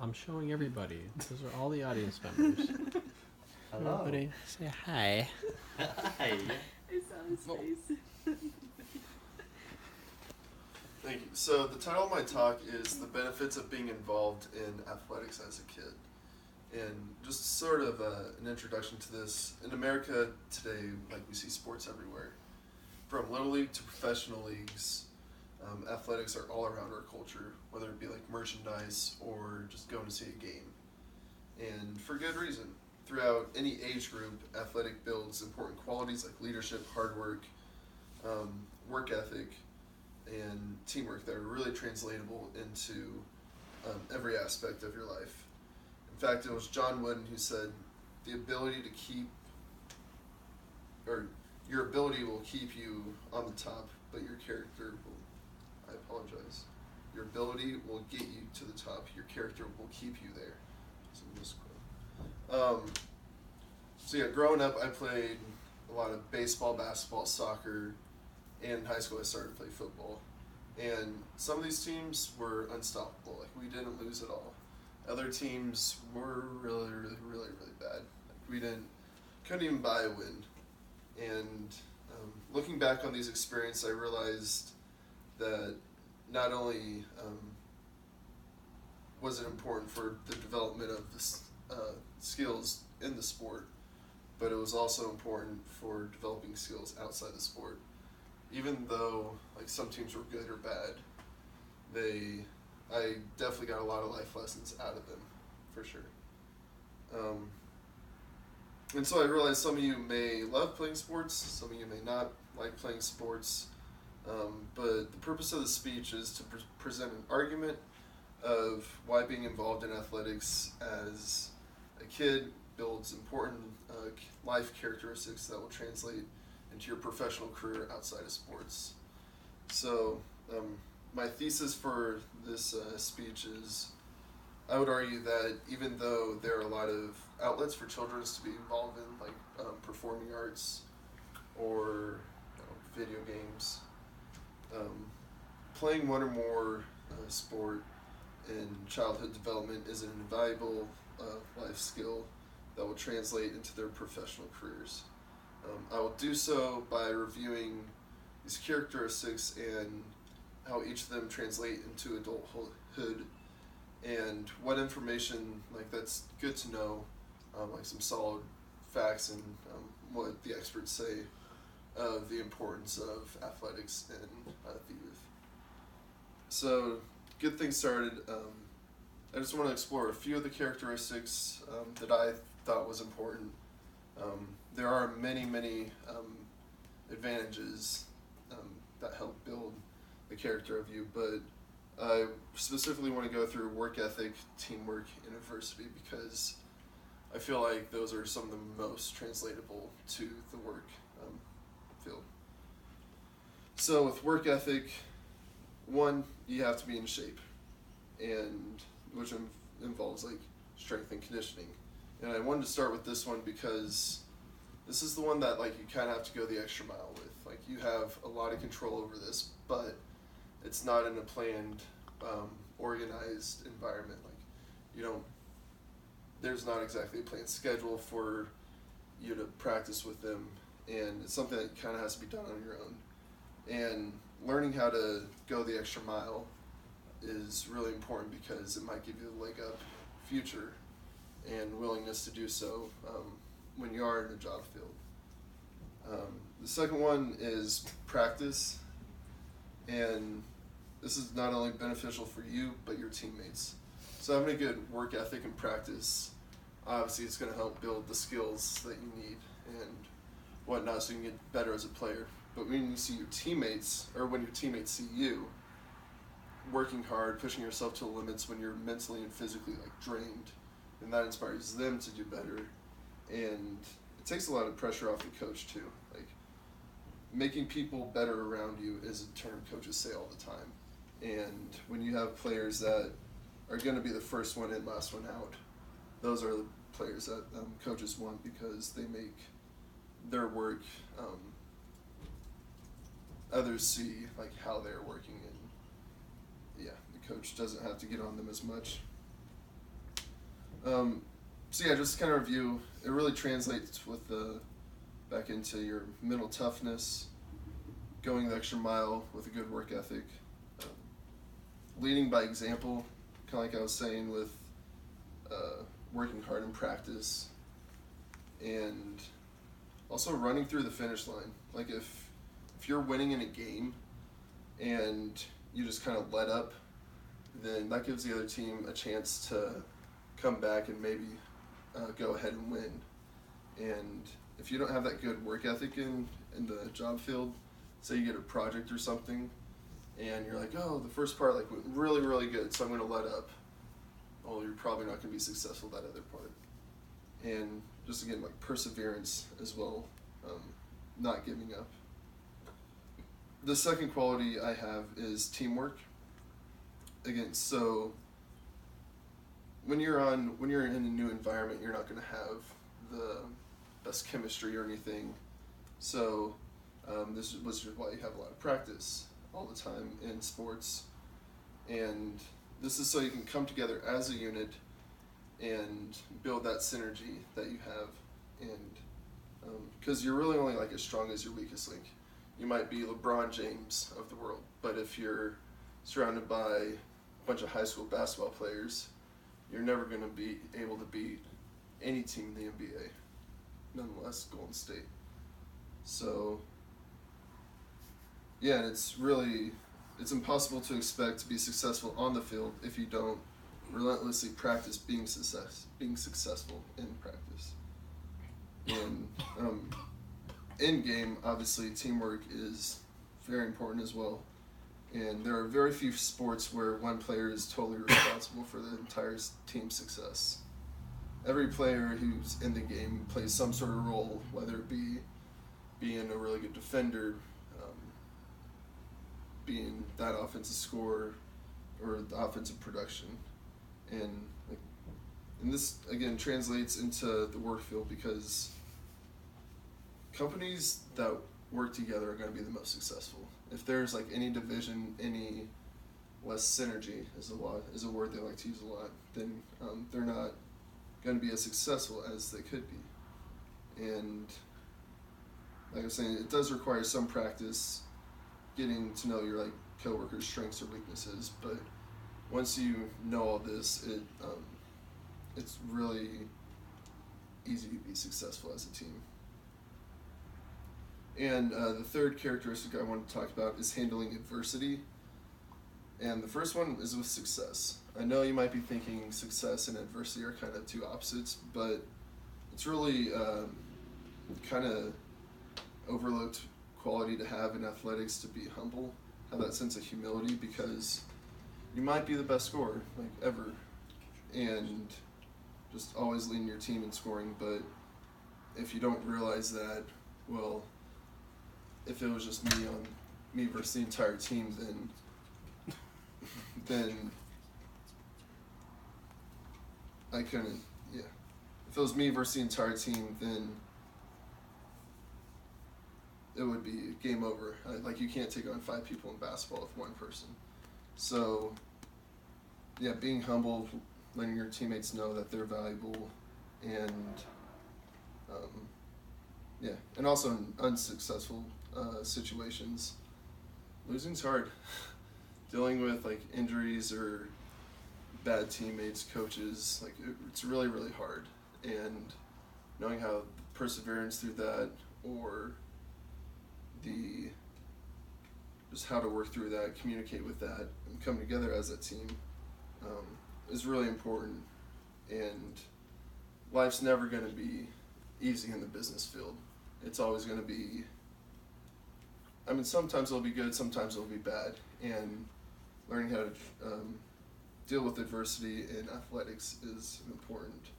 I'm showing everybody. Those are all the audience members. Hello. Everybody say hi. Hi. I saw his face. Thank you. So the title of my talk is The Benefits of Being Involved in Athletics as a Kid. And just sort of an introduction to this. In America today, like we see sports everywhere. From Little League to professional leagues, athletics are all around our culture, whether it be like merchandise or just going to see a game. And for good reason. Throughout any age group, athletic builds important qualities like leadership, hard work, work ethic, and teamwork that are really translatable into every aspect of your life. In fact, it was John Wooden who said, the ability to keep, or your ability will keep you on the top, but your character will, I apologize, your ability will get you to the top, your character will keep you there. So this quote. So yeah, growing up I played a lot of baseball, basketball, soccer, and in high school I started to play football. And some of these teams were unstoppable, like we didn't lose at all. Other teams were really bad. Like we couldn't even buy a win. And looking back on these experiences, I realized that not only was it important for the development of the skills in the sport, but it was also important for developing skills outside the sport. Even though like some teams were good or bad, I definitely got a lot of life lessons out of them, for sure. And so I realized some of you may love playing sports, some of you may not like playing sports, but the purpose of the speech is to present an argument of why being involved in athletics as a kid builds important life characteristics that will translate into your professional career outside of sports. So my thesis for this speech is, I would argue that even though there are a lot of outlets for children to be involved in, like performing arts or video games, playing one or more sport in childhood development is an invaluable life skill that will translate into their professional careers. I will do so by reviewing these characteristics and how each of them translate into adulthood, and what information that's good to know, like some solid facts and what the experts say of the importance of athletics in the youth. So, get things started. I just want to explore a few of the characteristics that I thought was important. There are many advantages that help build the character of you, but I specifically want to go through work ethic, teamwork, and adversity because I feel like those are some of the most translatable to the work field. So with work ethic, one, you have to be in shape, and which involves like strength and conditioning. And I wanted to start with this one because this is the one that like you kind of have to go the extra mile with. Like you have a lot of control over this, but it's not in a planned, organized environment. Like there's not exactly a planned schedule for you to practice with them, and it's something that kind of has to be done on your own. And learning how to go the extra mile is really important because it might give you the leg up future and willingness to do so when you are in a job field. The second one is practice, and this is not only beneficial for you but your teammates. So having a good work ethic and practice, obviously it's going to help build the skills that you need and whatnot so you can get better as a player. But when you see your teammates, or when your teammates see you working hard, pushing yourself to the limits when you're mentally and physically drained, and that inspires them to do better. And it takes a lot of pressure off the coach too. Like making people better around you is a term coaches say all the time. And when you have players that are going to be the first one in, last one out, those are the players that coaches want because they make their work others see how they're working, and the coach doesn't have to get on them as much. So yeah, just kind of review. It really translates with back into your mental toughness, going the extra mile with a good work ethic, leading by example, kind of like I was saying with working hard in practice, and also running through the finish line. Like if you're winning in a game and you just kind of let up, then that gives the other team a chance to come back and maybe go ahead and win. And if you don't have that good work ethic in the job field, say you get a project or something, and you're like, oh, the first part like went really, really good, so I'm going to let up. Well, you're probably not going to be successful that other part. And just again, like perseverance as well, not giving up. The second quality I have is teamwork. Again, so when you're in a new environment, you're not going to have the best chemistry or anything. So this was why you have a lot of practice all the time in sports, and this is so you can come together as a unit and build that synergy that you have. And because you're really only like as strong as your weakest link. You might be LeBron James of the world, but if you're surrounded by a bunch of high school basketball players, you're never going to be able to beat any team in the NBA, nonetheless Golden State. So yeah, it's impossible to expect to be successful on the field if you don't relentlessly practice being successful in practice. And in game, obviously, teamwork is very important as well. And there are very few sports where one player is totally responsible for the entire team's success. Every player who's in the game plays some sort of role, whether it be being a really good defender, being that offensive scorer, or the offensive production. And this, again, translates into the work field because companies that work together are going to be the most successful. If there's like any division, any less synergy is a word they like to use a lot, then they're not going to be as successful as they could be. And like I was saying, it does require some practice, getting to know your like coworkers' strengths or weaknesses. But once you know all this, it's really easy to be successful as a team. And the third characteristic I want to talk about is handling adversity. And the first one is with success. I know you might be thinking success and adversity are kind of two opposites, but it's really kind of overlooked quality to have in athletics, to be humble, have that sense of humility, because you might be the best scorer like ever, and just always leading your team in scoring. But if you don't realize that, well, if it was just me versus the entire team, then I couldn't. Yeah, if it was me versus the entire team, then it would be game over. Like, you can't take on 5 people in basketball with one person. So yeah, being humble, letting your teammates know that they're valuable, and yeah, and also in unsuccessful situations, losing's hard. Dealing with like injuries or bad teammates, coaches, like it's really, really hard. And knowing how perseverance through that, or just how to work through that, communicate with that, and come together as a team is really important. And life's never going to be easy in the business field. It's always going to be, I mean, sometimes it'll be good, sometimes it'll be bad. And learning how to deal with adversity in athletics is an important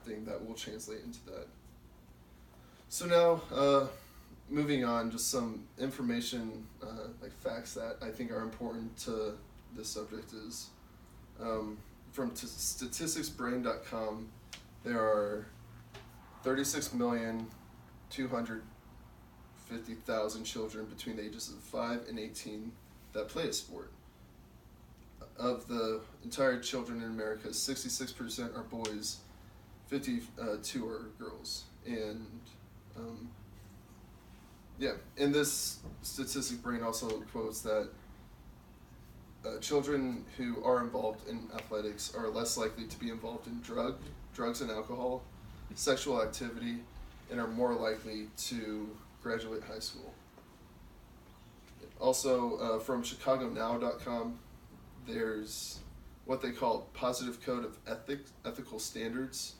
thing that will translate into that. So now, moving on, just some information, like facts that I think are important to this subject is, from statisticsbrain.com, there are 36,250,000 children between the ages of 5 and 18 that play a sport. Of the entire children in America, 66% are boys, 52 are girls. And in this statistic, Brain also quotes that children who are involved in athletics are less likely to be involved in drugs and alcohol, sexual activity, and are more likely to graduate high school. Also, from ChicagoNow.com, there's what they call Positive Code of Ethical Standards,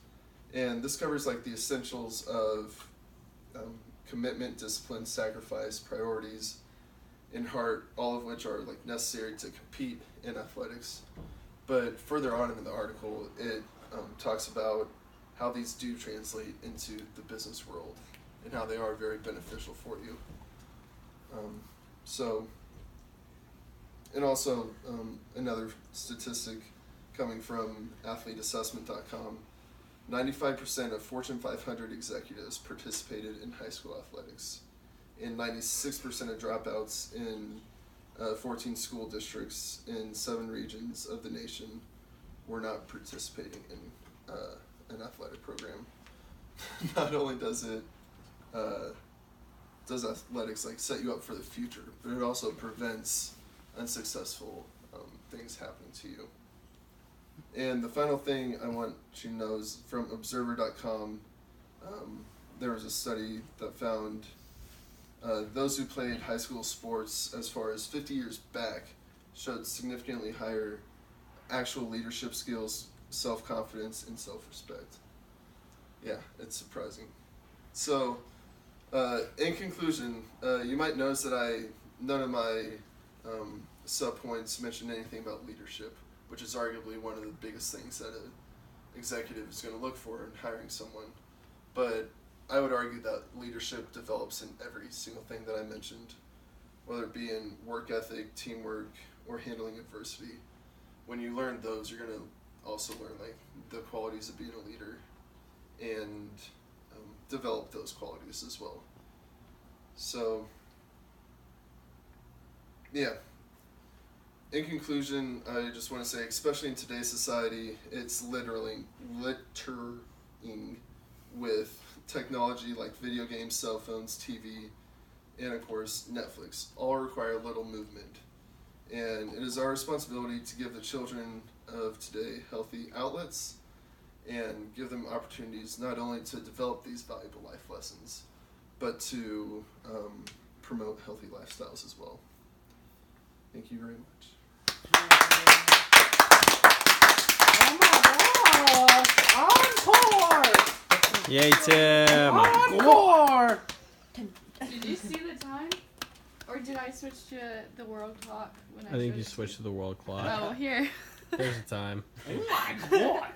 and this covers like the essentials of commitment, discipline, sacrifice, priorities, and heart, all of which are like necessary to compete in athletics. But further on in the article, it talks about how these do translate into the business world and how they are very beneficial for you. And also another statistic coming from athleteassessment.com, 95% of Fortune 500 executives participated in high school athletics, and 96% of dropouts in 14 school districts in 7 regions of the nation were not participating in an athletic program. Not only does athletics like set you up for the future, but it also prevents unsuccessful things happening to you. And the final thing I want you to know is from Observer.com. There was a study that found those who played high school sports as far as 50 years back showed significantly higher actual leadership skills, self-confidence, and self-respect. Yeah, it's surprising. So, in conclusion, you might notice that none of my sub-points mentioned anything about leadership, which is arguably one of the biggest things that an executive is going to look for in hiring someone. But I would argue that leadership develops in every single thing that I mentioned, whether it be in work ethic, teamwork, or handling adversity. When you learn those, you're going to also learn like the qualities of being a leader and develop those qualities as well. So, yeah. In conclusion, I just want to say, especially in today's society, it's littering with technology like video games, cell phones, TV, and of course Netflix. All require little movement. And it is our responsibility to give the children of today healthy outlets and give them opportunities not only to develop these valuable life lessons, but to promote healthy lifestyles as well. Thank you very much. Encore! Yay, Tim! Encore! Did you see the time? Or did I switch to the world clock when I think you switched to the world clock. Oh, here. There's the time. Oh my god!